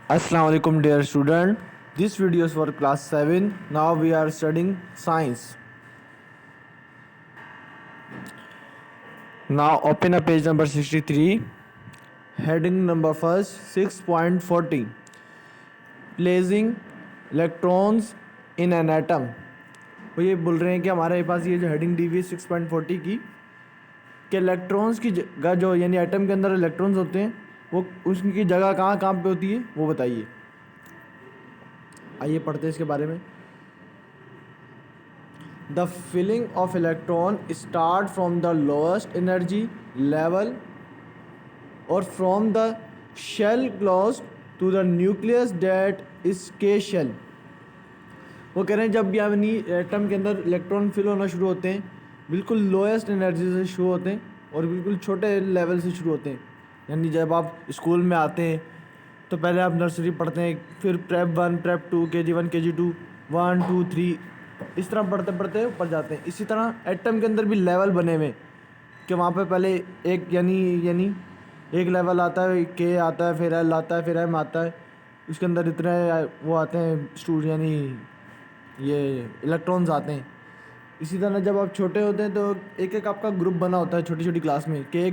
Assalamu alaikum dear student. This video is for class 7. Now we are studying science. Now open up page number 63. Heading number first 6.40. Placing electrons in an atom. वो ये बोल रहे हैं कि हमारे पास ये जो हेडिंग दी हुई है 6.40 की कि इलेक्ट्रॉन्स की जगह जो यानी एटम के अंदर इलेक्ट्रॉन्स होते हैं वो उसकी जगह कहाँ कहाँ पे होती है वो बताइए। आइए पढ़ते हैं इसके बारे में। The filling of electron start from the lowest energy level और from the shell close to the nucleus that is K shell. वो कह रहे हैं जब यानी एटम के अंदर इलेक्ट्रॉन फिल होना शुरू होते हैं बिल्कुल लोएस्ट एनर्जी से शुरू होते हैं और बिल्कुल छोटे लेवल से शुरू होते हैं। यानी जब आप स्कूल में आते हैं तो पहले आप नर्सरी पढ़ते हैं, फिर प्रेप 1 प्रेप 2 KG 1 KG 2 1 2 3 इस तरह पढ़ते पढ़ते ऊपर जाते हैं। इसी तरह एटम के अंदर भी लेवल बने हुए कि वहाँ पे पहले एक यानी एक लेवल आता है, के आता है, फिर एल आता है, फिर एम आता है। उसके अंदर इतने वो आते हैं यानी ये इलेक्ट्रॉन्स आते हैं। इसी तरह जब आप छोटे होते हैं तो एक एक आपका ग्रुप बना होता है छोटी छोटी क्लास में कि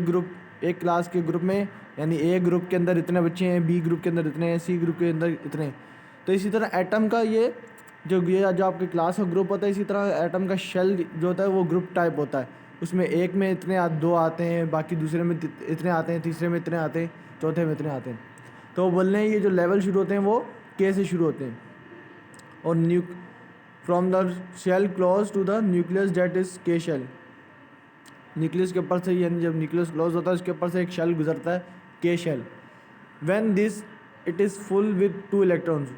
एक क्लास के ग्रुप में यानी ए ग्रुप के अंदर इतने बच्चे हैं, बी ग्रुप के अंदर इतने हैं, सी ग्रुप के अंदर इतने। तो इसी तरह एटम का ये जो आपके क्लास का ग्रुप होता है, इसी तरह एटम का शेल जो होता है वो ग्रुप टाइप होता है। उसमें एक में इतने दो आते हैं, बाकी दूसरे में इतने आते हैं, तीसरे में इतने आते हैं, चौथे में इतने आते हैं। तो वो बोल रहे हैं ये जो लेवल शुरू होते हैं वो के से शुरू होते हैं और from the shell close to the nucleus that is K shell. Nucleus के ऊपर से यानी जब न्यूक्लियस क्लोज होता है उसके ऊपर से एक शेल गुजरता है K shell. When this it is full with 2 electrons.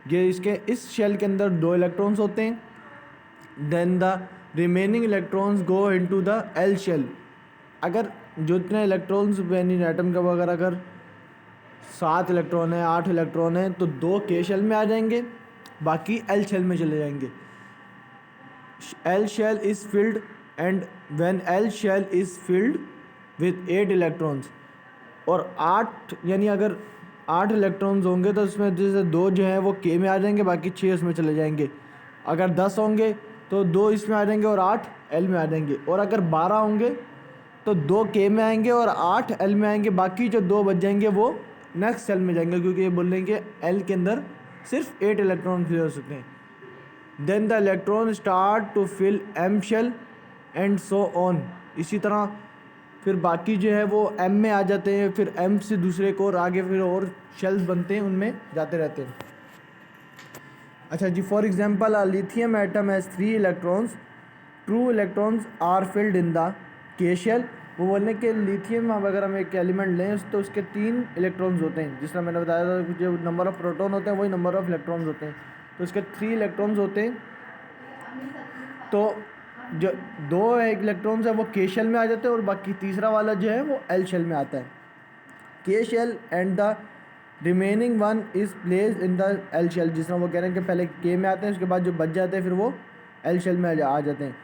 ये इसके इस शेल के अंदर 2 इलेक्ट्रॉन्स होते हैं। Then the remaining electrons go into the L shell. अगर जो इतने इलेक्ट्रॉन्स यानी एटम का अगर 7 इलेक्ट्रॉन है, 8 इलेक्ट्रॉन है तो 2 के शेल में आ जाएंगे, बाकी एल शेल में चले जाएंगे। L shell is filled and when L shell is filled with 8 electrons और 8 यानी अगर 8 इलेक्ट्रॉन्स होंगे तो उसमें जैसे 2 जो हैं वो के में आ जाएंगे, बाकी 6 उसमें चले जाएंगे। अगर 10 होंगे तो 2 इसमें आ जाएंगे और 8 एल में आ जाएंगे। और अगर 12 होंगे तो 2 के में आएंगे और 8 एल में आएंगे, बाकी जो 2 बच जाएंगे वो नेक्स्ट सेल में जाएंगे, क्योंकि ये बोल रहे हैं कि एल के अंदर सिर्फ 8 इलेक्ट्रॉन फिल हो सकते हैं। Then the electron start to fill M shell and so on. इसी तरह फिर बाकी जो है वो एम में आ जाते हैं, फिर एम से दूसरे को और आगे फिर और शेल्स बनते हैं, उनमें जाते रहते हैं। अच्छा जी, for example a lithium atom has 3 electrons, 2 electrons are filled in the K shell. वो बोलने के लिथियम अगर हम एक एलिमेंट लें तो उसके 3 इलेक्ट्रॉन्स होते हैं, जिस तरह मैंने बताया था जो नंबर ऑफ़ प्रोटॉन होते हैं वही नंबर ऑफ़ इलेक्ट्रॉन्स होते हैं। तो उसके 3 इलेक्ट्रॉन्स होते हैं। तो जो 2 इलेक्ट्रॉन्स है वो के शेल में आ जाते हैं और बाकी तीसरा वाला जो है वो एल शेल में आता है। K shell and the remaining one is place in the L shell. जिस तरह वो कह रहे हैं कि पहले के में आते हैं, उसके बाद जो बच जाते हैं फिर वो एल शेल में आ जाते हैं।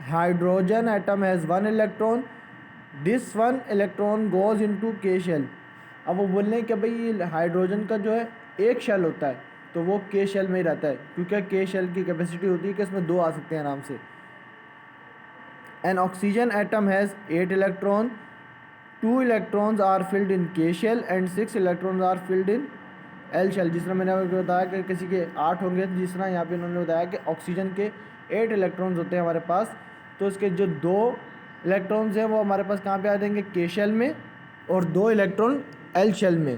Hydrogen atom has 1 electron, this 1 electron goes into के शेल। अब वो बोल रहे हैं कि भाई हाइड्रोजन का जो है एक शेल होता है तो वो के शेल में ही रहता है, क्योंकि के शेल की कैपेसिटी होती है कि इसमें 2 आ सकते हैं आराम से। An oxygen atom has 8 electrons, 2 electrons are filled in K shell and 6 electrons are filled in L shell। जिस तरह मैंने आपको बताया कि किसी के 8 होंगे, जिस तरह यहाँ पे उन्होंने बताया कि ऑक्सीजन के 8 इलेक्ट्रॉन्स होते हैं हमारे पास, तो उसके जो 2 इलेक्ट्रॉन्स हैं वो हमारे पास कहाँ पे आ जाएंगे के शेल में और 2 इलेक्ट्रॉन एल शेल में।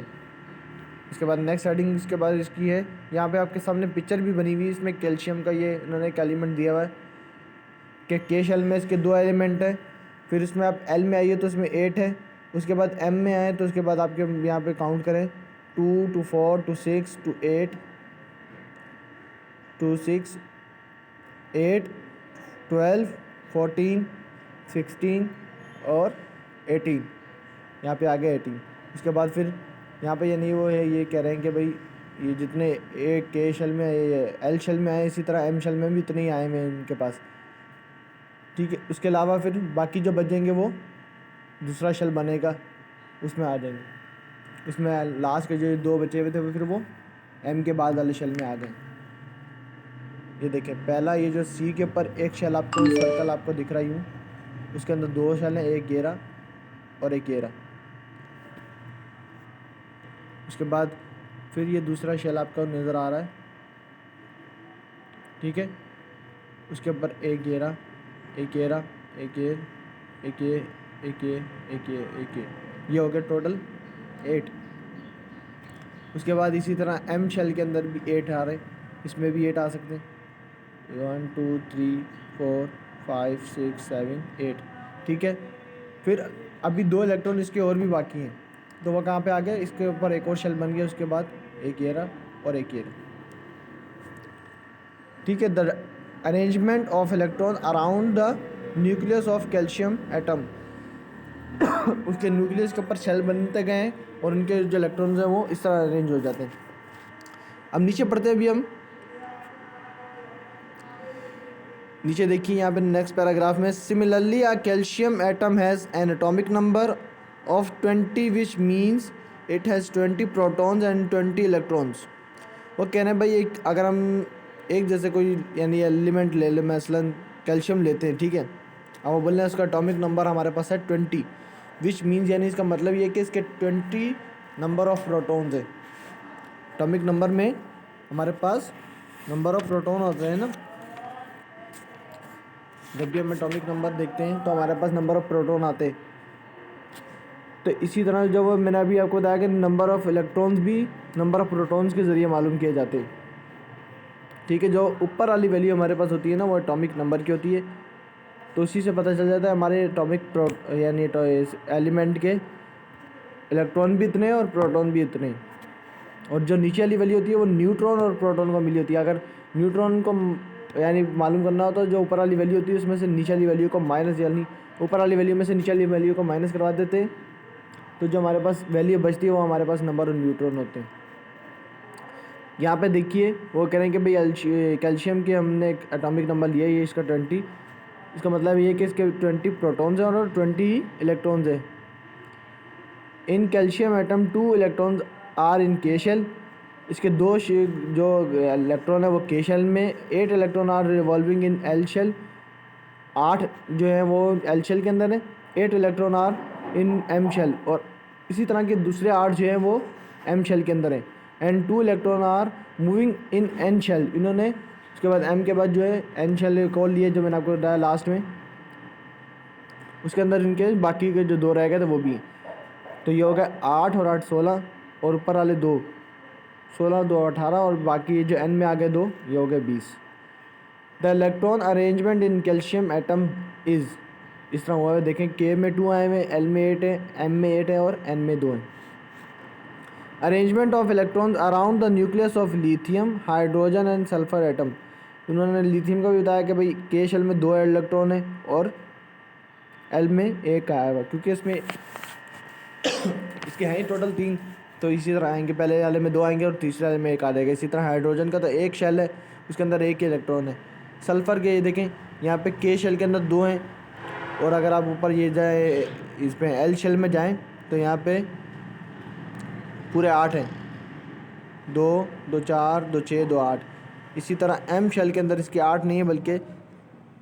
इसके बाद नेक्स्ट हेडिंग इसके बाद इसकी है, यहाँ पे आपके सामने पिक्चर भी बनी हुई है। इसमें कैल्शियम का ये इन्होंने एक एलिमेंट दिया हुआ है कि के शेल में इसके 2 एलिमेंट हैं। फिर इसमें आप एल में आइए तो इसमें 8 है, उसके बाद एम में आए तो उसके बाद आपके यहाँ पे काउंट करें 2 to 4 to 6 to 8 to 6 8 12 14 16 और 18। यहाँ पे आ गए 18। उसके बाद फिर यहाँ पे ये नहीं वो है, ये कह रहे हैं कि भाई ये जितने ए के शेल में एल शेल में आए इसी तरह एम शेल में भी इतने ही आए हैं इनके पास, ठीक है। उसके अलावा फिर बाकी जो बचेंगे वो दूसरा शेल बनेगा उसमें आ जाएंगे। इसमें लास्ट के जो 2 बचे हुए थे वो फिर वो M के बाद वाले शेल में आ गए। ये देखें, पहला ये जो C के ऊपर एक शेल आपको सर्कल आपको दिख रहा यूँ, उसके अंदर 2 शेल हैं, एक ये रहा और एक ये रहा। उसके बाद फिर ये दूसरा शेल आपको नज़र आ रहा है, ठीक है। उसके ऊपर एक ये रहा, एक ये रहा, एक ये, एक ये, एक ये, एक ये, एक ये हो गया टोटल 8। उसके बाद इसी तरह M शेल के अंदर भी 8 आ रहे, इसमें भी 8 आ सकते हैं। 1 2 3 4 5 6 7 8, ठीक है। फिर अभी 2 इलेक्ट्रॉन इसके और भी बाकी हैं, तो वो कहाँ पे आ गए, इसके ऊपर एक और शेल बन गया। उसके बाद एक ये रहा और एक ये रहा, ठीक है। The arrangement of electron around the nucleus of calcium atom उसके न्यूक्लियस के ऊपर शेल बनते गए हैं और उनके जो इलेक्ट्रॉन्स हैं वो इस तरह अरेंज हो जाते हैं। अब नीचे पढ़ते हैं अभी हम। नीचे देखिए यहाँ पे नेक्स्ट पैराग्राफ में, similarly a calcium atom has an atomic number of 20 which means it has 20 protons and 20 electrons. वो कह रहे हैं भाई एक अगर हम एक जैसे कोई यानी एलिमेंट ले लें, मसलन कैल्शियम लेते हैं, ठीक है। अब वो बोल रहे हैं उसका एटॉमिक नंबर हमारे पास है 20 विच मीन्स यानी इसका मतलब ये है कि इसके 20 नंबर ऑफ प्रोटॉन्स है। एटॉमिक नंबर में हमारे पास नंबर ऑफ प्रोटॉन होते हैं ना, जब भी हम एटॉमिक नंबर देखते हैं तो हमारे पास नंबर ऑफ प्रोटॉन आते हैं। तो इसी तरह जब मैंने अभी आपको बताया कि नंबर ऑफ इलेक्ट्रॉन्स भी नंबर ऑफ प्रोटॉन्स के ज़रिए मालूम किए जाते हैं, ठीक है। जो ऊपर वाली वैल्यू हमारे पास होती है ना वो एटॉमिक नंबर की होती है, तो उसी से पता चल जाता है हमारे एटॉमिक यानी एलिमेंट के इलेक्ट्रॉन भी इतने और प्रोटॉन भी इतने। और जो नीचे वाली वैल्यू होती है वो न्यूट्रॉन और प्रोटॉन को मिली होती है। अगर न्यूट्रॉन को यानी मालूम करना हो तो जो ऊपर वाली वैल्यू होती है उसमें से नीचे वाली वैल्यू को माइनस, यानी ऊपर वाली वैल्यू में से नीचे वाली वैल्यू को माइनस करवा देते हैं, तो जो हमारे पास वैल्यू बचती है वो हमारे पास नंबर ऑफ न्यूट्रॉन होते हैं। यहाँ पे देखिए वो कह रहे हैं कि भाई कैल्शियम के हमने एक एटॉमिक नंबर लिया, ये इसका 20, इसका मतलब ये है कि इसके 20 प्रोटॉन्स हैं और 20 इलेक्ट्रॉन्स हैं। In calcium atom 2 electrons are in K shell, इसके 2 जो इलेक्ट्रॉन है वो के शेल में। 8 electron are revolving in L shell, 8 जो है वो एल शेल के अंदर है। 8 electron are in M shell, और इसी तरह के दूसरे 8 जो हैं वो एम शेल के अंदर हैं। And 2 electron are moving in N shell, इन्होंने उसके बाद एम के बाद जो है एन शेल को लिए, जो मैंने आपको बताया लास्ट में, उसके अंदर इनके बाकी के जो 2 रह गए थे वो भी हैं। तो ये हो गया 8 और 8 16, और ऊपर वाले 2 16 2 18, और बाकी जो एन में आ गए 2, ये हो गए 20। The electron arrangement in calcium atom is, इस तरह हुआ है। देखें के में 2 आए हुए, एल में 8 है, एम में 8 है और एन में 2 हैं। Arrangement of electrons around the nucleus of lithium hydrogen and sulphur atom, उन्होंने लिथियम का भी बताया कि भाई के शेल में 2 इलेक्ट्रॉन है और एल में 1 आया हुआ, क्योंकि इसमें इसके हैं ही टोटल 3, तो इसी तरह आएंगे, पहले वाले में 2 आएंगे और तीसरे वाले में 1 आ जाएगा। इसी तरह हाइड्रोजन का तो 1 शेल है, उसके अंदर 1 इलेक्ट्रॉन है। सल्फ़र के ये देखें यहाँ पे के शेल के अंदर 2 हैं, और अगर आप ऊपर ये जाए इस पर एल शेल में जाएं तो यहाँ पे पूरे 8 हैं, 2 2 4 2 6 2 8। इसी तरह एम शेल के अंदर इसके 8 नहीं है बल्कि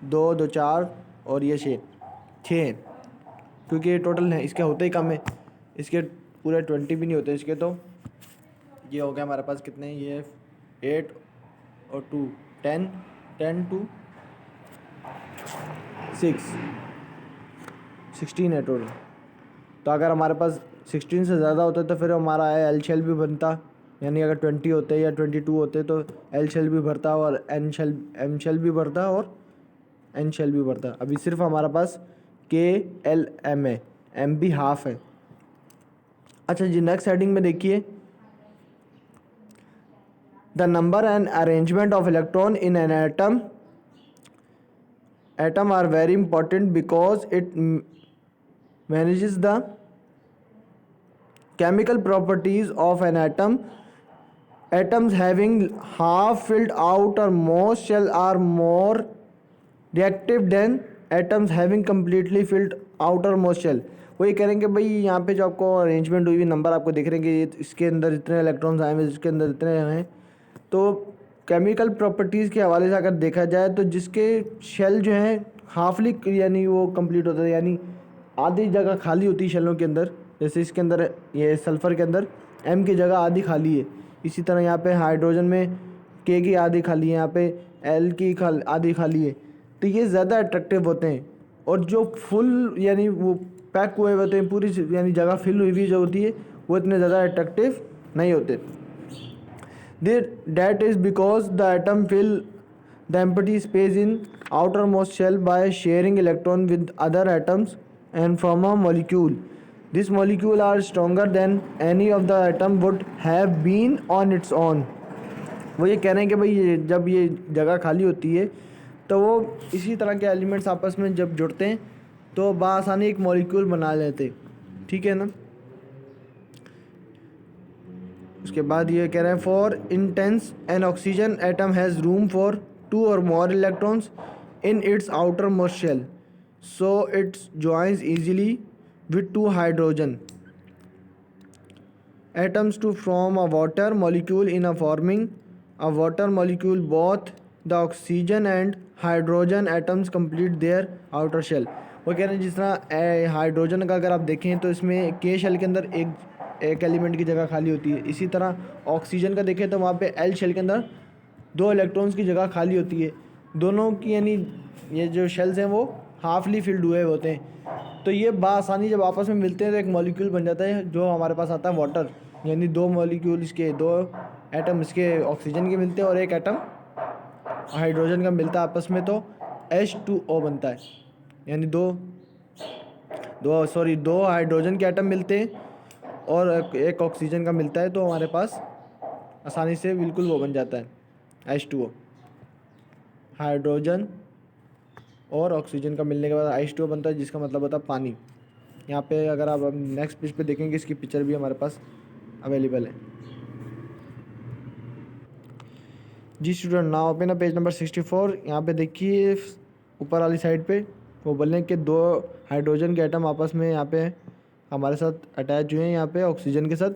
2 2 4 और ये 6 हैं, क्योंकि ये टोटल है, इसके होते ही कम है, इसके पूरे 20 भी नहीं होते इसके। तो ये हो गया हमारे पास कितने, ये 8 और 2 10 10 2 6 16 है टोटल। तो अगर हमारे पास 16 से ज़्यादा होता तो फिर हमारा एल शेल भी बनता, यानी अगर 20 होते या 22 होते तो एल शेल भी भरता और एम शेल भी भरता और एन शेल भी भरता। अभी सिर्फ हमारा पास के एल एम है, एम भी हाफ है। अच्छा जी, नेक्स्ट हेडिंग में देखिए, the number and arrangement of electron in an atom are very important because it manages the chemical properties of an atom. Atoms having half filled outermost shell are more reactive than atoms having completely filled outermost shell. वो ये कह रहे हैं कि भाई यहाँ पे जो आपको अरेंजमेंट हुई हुई नंबर आपको दिख रहे हैं कि इसके अंदर इतने इलेक्ट्रॉन्स आए हैं, इसके अंदर इतने हैं। तो केमिकल प्रॉपर्टीज़ के हवाले से अगर देखा जाए तो जिसके शेल जो हैं हाफली यानी वो कंप्लीट होता है, यानी आधी जगह खाली होती है शेलों के अंदर। जैसे इसके अंदर ये सल्फ़र के अंदर M की जगह आधी खाली है, इसी तरह यहाँ पे हाइड्रोजन में K की आधी खाली है, यहाँ पे L की आधी खाली है। तो ये ज़्यादा अट्रैक्टिव होते हैं। और जो फुल यानी वो पैक हुए होते हैं, पूरी यानी जगह फिल हुई हुई जो होती है, वो इतने ज़्यादा अट्रैक्टिव नहीं होते। That is because the atom fill the empty space in outermost shell by sharing electron with other atoms and form a molecule. These molecules are stronger than any of the atom would have been on its own. वो ये कह रहे हैं कि भाई ये जब ये जगह खाली होती है तो वो इसी तरह के एलिमेंट्स आपस में जब जुड़ते हैं तो बआसानी एक मॉलिक्यूल बना लेते, ठीक है ना। उसके बाद ये कह रहे हैं for instance an oxygen atom has room for 2 और more electrons in its outermost shell, so its joins easily with 2 hydrogen atoms to form a water molecule. In a forming a water molecule, both the oxygen and hydrogen atoms complete their outer shell. वो कह रहे हैं जिस तरह hydrogen का अगर आप देखें तो इसमें के शेल के अंदर एक एलिमेंट की जगह खाली होती है, इसी तरह ऑक्सीजन का देखें तो वहाँ पे एल शेल के अंदर 2 इलेक्ट्रॉन्स की जगह खाली होती है। दोनों की यानी ये जो शेल्स हैं वो हाफली फिल्ड हुए होते हैं। तो ये बआसानी जब आपस में मिलते हैं तो एक मॉलिक्यूल बन जाता है जो हमारे पास आता है वाटर, यानी 2 मॉलिक्यूल इसके 2 एटम इसके ऑक्सीजन के मिलते हैं और एक एटम हाइड्रोजन का मिलता है आपस में, तो H2O बनता है। यानी दो हाइड्रोजन के एटम मिलते हैं और एक ऑक्सीजन का मिलता है, तो हमारे पास आसानी से बिल्कुल वो बन जाता है H2O। हाइड्रोजन और ऑक्सीजन का मिलने के बाद H2O बनता है, जिसका मतलब होता है पानी। यहाँ पे अगर आप नेक्स्ट पेज पे देखेंगे इसकी पिक्चर भी हमारे पास अवेलेबल है। जी student, now open page number 64। यहाँ पे देखिए ऊपर वाली साइड पे वो बोलें कि 2 हाइड्रोजन के एटम आपस में यहाँ पे हमारे साथ अटैच हुए हैं, यहाँ पे ऑक्सीजन के साथ।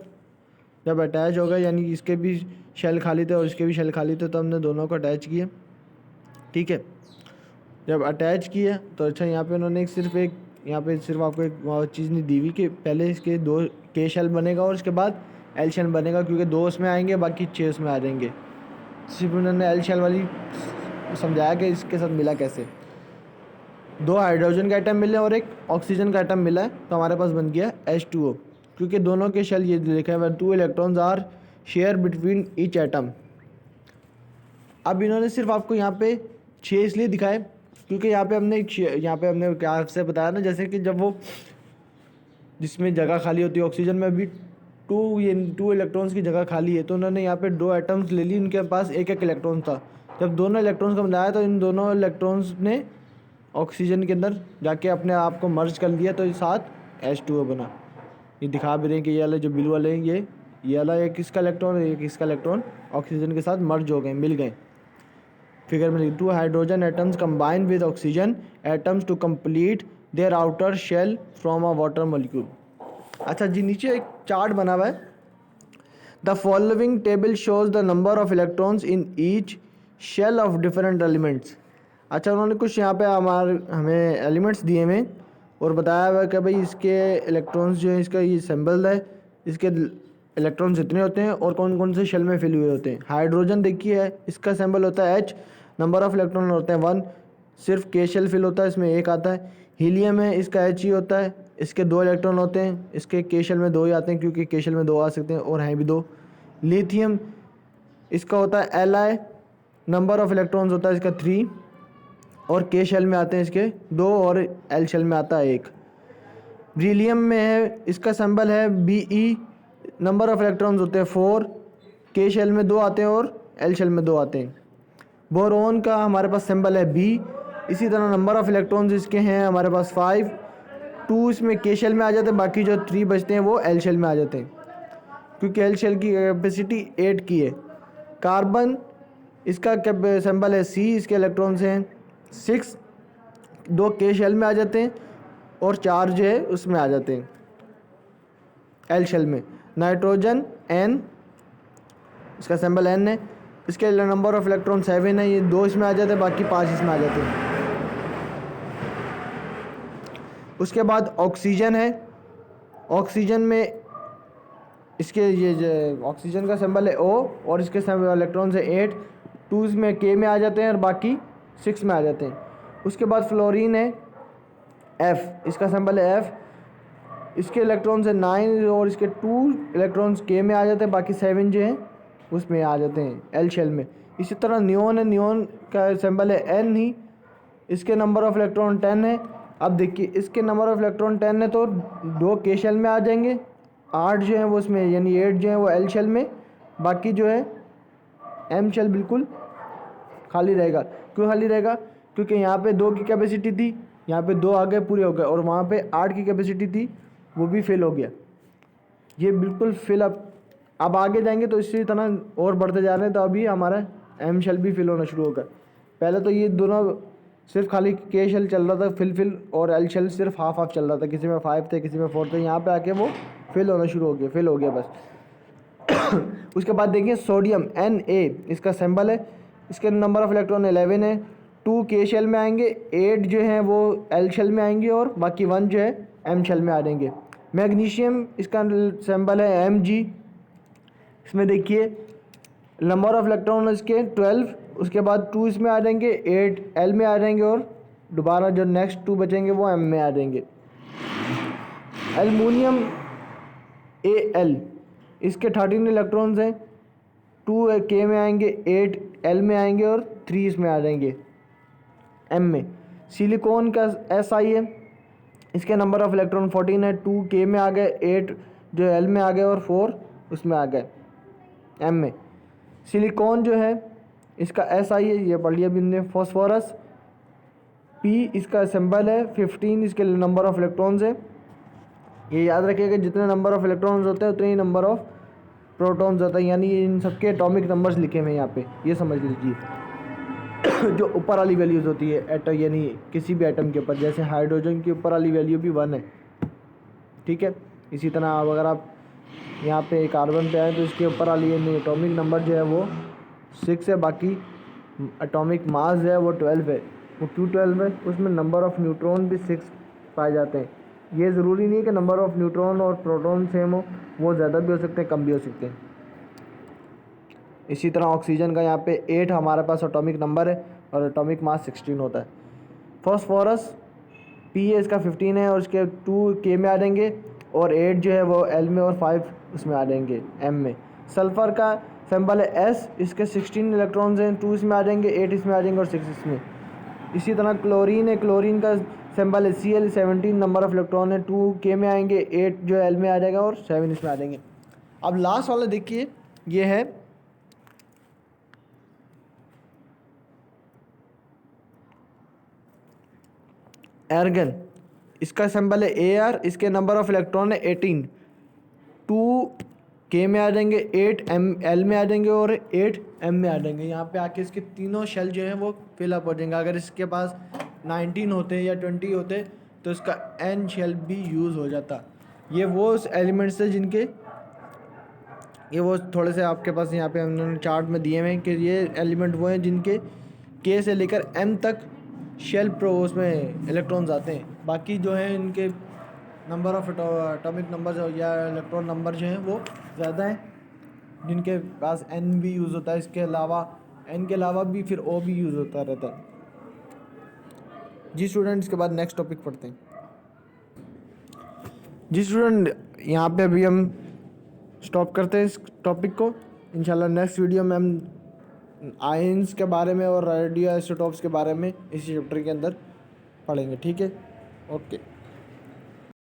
जब अटैच हो गए यानी इसके भी शेल खाली थे और इसके भी शेल खाली थे, तो हमने दोनों को अटैच किया, ठीक है। जब अटैच किया तो अच्छा यहाँ पे उन्होंने यहाँ पे सिर्फ आपको एक चीज़ नहीं दी हुई कि पहले इसके 2 के शेल बनेगा और उसके बाद एल शेल बनेगा, क्योंकि 2 उसमें आएंगे बाकी 6 उसमें आ जाएंगे। सिर्फ उन्होंने एल शेल वाली समझाया कि इसके साथ मिला कैसे। 2 हाइड्रोजन का आइटम मिले और एक ऑक्सीजन का आइटम मिला है, तो हमारे पास बन गया H2O, क्योंकि दोनों के शेल ये लिखा है 2 electrons are share between each atom. अब इन्होंने सिर्फ आपको यहाँ पे 6 इसलिए दिखाए क्योंकि यहाँ पे हमने क्या आपसे बताया ना, जैसे कि जब वो जिसमें जगह खाली होती है ऑक्सीजन में भी 2 इलेक्ट्रॉन्स की जगह खाली है, तो उन्होंने यहाँ पे 2 एटम्स ले ली, इनके पास एक इलेक्ट्रॉन था। जब दोनों इलेक्ट्रॉन्स को मिलाया तो इन दोनों इलेक्ट्रॉन्स ने ऑक्सीजन के अंदर जाके अपने आप को मर्ज कर लिया, तो साथ H2O बना। ये दिखा भी रहे हैं कि ये वाले जो ब्लू वाले हैं ये वाला एक इसका इलेक्ट्रॉन एक इसका इलेक्ट्रॉन ऑक्सीजन के साथ मर्ज हो गए, मिल गए। फिगर में 2 hydrogen atoms combine with oxygen atoms to complete their outer shell from a water molecule. अच्छा जी, नीचे एक चार्ट बना हुआ है। The following table shows the number of electrons in each shell of different elements. अच्छा, उन्होंने कुछ यहाँ पे हमें एलिमेंट्स दिए हुए और बताया हुआ कि भाई इसके इलेक्ट्रॉन्स जो है, इसका ये सिंबल है, इसके इलेक्ट्रॉन्स इतने होते हैं और कौन कौन से शेल में फिल हुए होते हैं। हाइड्रोजन देखिए है, इसका सिंबल होता है H, नंबर ऑफ इलेक्ट्रॉन होते हैं 1, सिर्फ के शेल फिल होता है, इसमें 1 आता है। हीलियम है, इसका H ही होता है, इसके 2 इलेक्ट्रॉन होते हैं, इसके के शेल में 2 ही आते हैं क्योंकि के शेल में 2 आ सकते हैं और हैं भी 2। लिथियम, इसका होता है Li, नंबर ऑफ इलेक्ट्रॉन्स होता है इसका 3 और के शेल में आते हैं इसके 2 और एल शेल में आता है 1। ब्रिलियम में है, इसका सिंबल है Be, नंबर ऑफ इलेक्ट्रॉन्स होते हैं 4, के शेल में 2 आते हैं और एल शेल में 2 आते हैं। बोरोन का हमारे पास सिंबल है B, इसी तरह नंबर ऑफ इलेक्ट्रॉन्स इसके हैं हमारे पास 5, 2 इसमें के शेल में आ जाते हैं, बाकी जो 3 बचते हैं वो एल शेल में आ जाते हैं क्योंकि एल शेल की कैपेसिटी 8 की है। कार्बन, इसका सिंबल है C, इसके इलेक्ट्रॉन्स हैं 6, 2 के शेल में आ जाते हैं और 4 जो है उसमें आ जाते हैं एल शेल में। नाइट्रोजन N, इसका सिंबल N है, इसके नंबर ऑफ इलेक्ट्रॉन 7 है, ये 2 इसमें आ जाते हैं, बाकी 5 इसमें आ जाते हैं। उसके बाद ऑक्सीजन है, ऑक्सीजन में इसके ये ऑक्सीजन का सिंबल है O और इसके इलेक्ट्रॉन से 8, 2 इसमें K में आ जाते हैं और बाकी 6 में आ जाते हैं। उसके बाद फ्लोरीन है F, इसका सिंबल है F, इसके इलेक्ट्रॉन से 9 और इसके 2 इलेक्ट्रॉन्स K में आ जाते हैं, बाकी 7 जो हैं उसमें आ जाते हैं एल शेल में। इसी तरह नियोन है, नियोन का सिंबल है N ही, इसके नंबर ऑफ इलेक्ट्रॉन 10 है। अब देखिए इसके नंबर ऑफ इलेक्ट्रॉन 10 है तो 2 K शेल में आ जाएंगे, 8 जो हैं वो उसमें यानी 8 जो हैं वो एल शेल में, बाकी जो है एम शेल बिल्कुल खाली रहेगा। क्यों खाली रहेगा? क्योंकि यहाँ पे 2 की कैपेसिटी थी, यहाँ पे 2 आ गए पूरे हो गए, और वहाँ पे 8 की कैपेसिटी थी वो भी फिल हो गया, ये बिल्कुल फिल अप। अब आगे जाएंगे तो इसी तरह और बढ़ते जा रहे हैं, तो अभी हमारा एम शेल भी फिल होना शुरू होगा। पहले तो ये दोनों सिर्फ खाली के शेल चल रहा था फिल, और एल शेल सिर्फ हाफ हाफ चल रहा था, किसी में 5 थे किसी में 4 थे, यहाँ पे आके वो फिल होना शुरू हो गया, फिल हो गया बस। उसके बाद देखिए सोडियम Na, इसका सिंबल है, इसके नंबर ऑफ इलेक्ट्रॉन 11 है, 2 के शेल में आएंगे, 8 जो हैं वो एल शेल में आएंगे और बाकी 1 जो है एम शेल में आ जाएंगे। मैग्नीशियम, इसका सिंबल है Mg, इसमें देखिए नंबर ऑफ इलेक्ट्रॉन इसके 12, उसके बाद 2 इसमें आ जाएंगे, 8 एल में आ जाएंगे और दोबारा जो नेक्स्ट 2 बचेंगे वो एम में आ जाएंगे। एल्युमिनियम Al, इसके 13 इलेक्ट्रॉन्स हैं, 2 के में आएंगे, 8 एल में आएंगे और 3 इसमें आ जाएंगे एम में। सिलिकॉन का Si है, इसके नंबर ऑफ इलेक्ट्रॉन 14 है, 2 के में आ गए, 8 जो एल में आ गए और 4 उसमें आ गए एम में। सिलिकॉन जो है इसका Si है, ये पढ़ लिया हमने। फॉस्फोरस P, इसका सिंबल है 15, इसके नंबर ऑफ इलेक्ट्रॉन्स है। ये याद रखिएगा जितने नंबर ऑफ इलेक्ट्रॉन्स होते हैं उतने ही नंबर ऑफ प्रोटॉन्स होता है, यानी इन सबके एटॉमिक नंबर्स लिखे हुए हैं यहाँ पे, ये समझ लीजिए। जो ऊपर वाली वैल्यूज़ होती है एटम, यानी किसी भी एटम के ऊपर, जैसे हाइड्रोजन की ऊपर वाली वैल्यू भी 1 है, ठीक है। इसी तरह अगर आप यहाँ पे कार्बन पे आए तो इसके ऊपर वाली एटॉमिक नंबर जो है वो 6 है, बाकी एटॉमिक मास जो है वो 12 है। वो क्यों 12 है? उसमें नंबर ऑफ़ न्यूट्रॉन भी 6 पाए जाते हैं। ये ज़रूरी नहीं है कि नंबर ऑफ़ न्यूट्रॉन और प्रोटॉन सेम हो, वो ज़्यादा भी हो सकते हैं कम भी हो सकते हैं। इसी तरह ऑक्सीजन का यहाँ पे 8 हमारे पास एटॉमिक नंबर है और एटॉमिक मास 16 होता है। फॉस्फोरस P है, इसका 15 है और इसके 2 के में आ जाएंगे और 8 जो है वो एल में और 5 उसमें आ जाएंगे एम में। सल्फ़र का सिंबल है S, इसके 16 इलेक्ट्रॉन्स हैं, 2 इसमें आ जाएंगे, 8 इसमें आ जाएंगे और 6 इसमें। इसी तरह क्लोरीन है, क्लोरीन का सिंबल है Cl, 17 नंबर ऑफ इलेक्ट्रॉन है, 2 के में आएंगे, 8 जो एल में आ जाएगा और 7 इसमें आ जाएंगे। अब लास्ट वाला देखिए, ये है एर्गन, इसका सिंबल है Ar, इसके नंबर ऑफ इलेक्ट्रॉन है 18, 2 के में आ जाएंगे, 8 एम एल में आ जाएंगे और 8 एम में आ जाएंगे। यहाँ पे आके इसके तीनों शेल जो हैं वो फिलअप हो जाएंगे। अगर इसके पास 19 होते या 20 होते तो इसका एन शेल भी यूज़ हो जाता। ये वो एलिमेंट्स है जिनके, ये वो थोड़े से आपके पास यहाँ पे हमने चार्ट में दिए हुए हैं कि ये एलिमेंट वो हैं जिनके के से लेकर एम तक शेल प्रो उसमें इलेक्ट्रॉन्स आते हैं। बाकी जो है इनके नंबर ऑफ एटॉमिक नंबर या इलेक्ट्रॉन नंबर जो हैं वो ज़्यादा हैं, जिनके पास एन भी यूज़ होता है। इसके अलावा एन के अलावा भी फिर ओ भी यूज़ होता रहता है। जी स्टूडेंट, इसके बाद नेक्स्ट टॉपिक पढ़ते हैं। जी स्टूडेंट, यहाँ पे अभी हम स्टॉप करते हैं इस टॉपिक को। इंशाल्लाह नेक्स्ट वीडियो में हम आयंस के बारे में और रेडियो आइसोटोप्स के बारे में इसी चैप्टर के अंदर पढ़ेंगे, ठीक है। ओके।